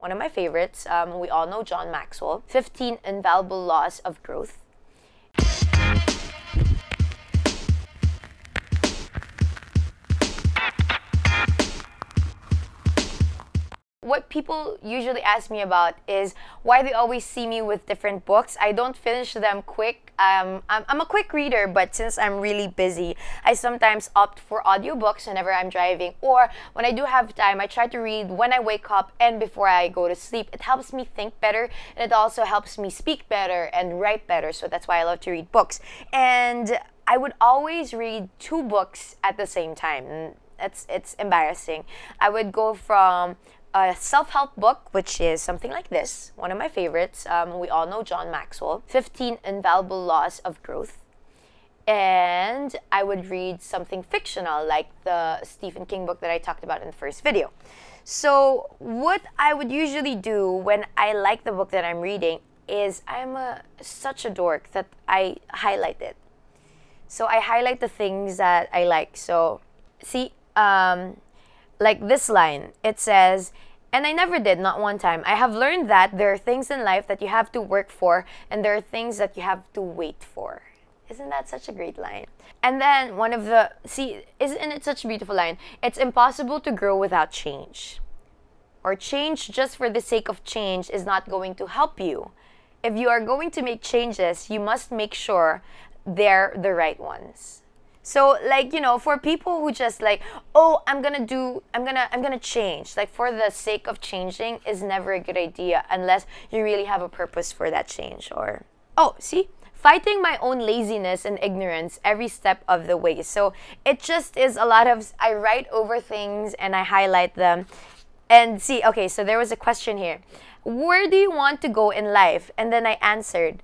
One of my favorites, we all know John Maxwell, 15 Invaluable Laws of Growth. What people usually ask me about is why they always see me with different books. I don't finish them quick. I'm a quick reader, but since I'm really busy, I sometimes opt for audiobooks whenever I'm driving, or when I do have time, I try to read when I wake up and before I go to sleep. It helps me think better, and it also helps me speak better and write better, so that's why I love to read books. And I would always read 2 books at the same time. It's embarrassing. I would go from a self-help book, which is something like this, one of my favorites. We all know John Maxwell, 15 Invaluable Laws of Growth. And I would read something fictional, like the Stephen King book that I talked about in the first video. So what I would usually do when I like the book that I'm reading is such a dork that I highlight it. So I highlight the things that I like. So see, like this line, it says, "And I never did, not one time. I have learned that there are things in life that you have to work for, and there are things that you have to wait for." Isn't that such a great line? And then isn't it such a beautiful line? "It's impossible to grow without change. Or change just for the sake of change is not going to help you. If you are going to make changes, you must make sure they're the right ones." So, like, you know, for people who just like, oh, I'm gonna change, like, for the sake of changing is never a good idea unless you really have a purpose for that change. Or, oh, see, fighting my own laziness and ignorance every step of the way. So it just is a lot of, I write over things and I highlight them. And see, okay, so there was a question here. Where do you want to go in life? And then I answered,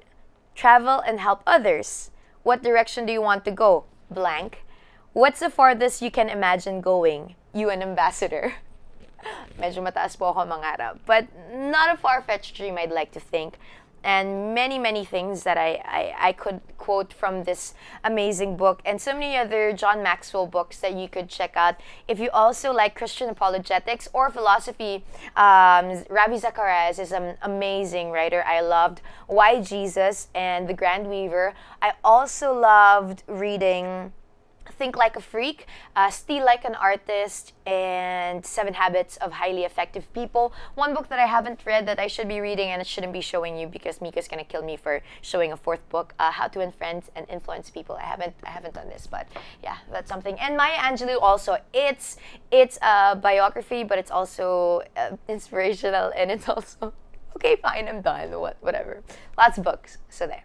travel and help others. What direction do you want to go? Blank. What's the farthest you can imagine going? You an ambassador. Medyo mataas po ako mangarap, but not a far-fetched dream, I'd like to think. And many, many things that I could quote from this amazing book, and so many other John Maxwell books that you could check out. If you also like Christian apologetics or philosophy, Ravi Zacharias is an amazing writer. I loved Why Jesus and The Grand Weaver. I also loved reading Think Like a Freak, Steal Like an Artist, and 7 Habits of Highly Effective People. One book that I haven't read that I should be reading, and it shouldn't be showing you because Mika's gonna kill me for showing a 4th book, How to Win Friends and Influence People. I haven't done this, but yeah, that's something. And Maya Angelou also. It's a biography, but it's also inspirational, and it's also okay. Fine, I'm done. Whatever. Lots of books. So there.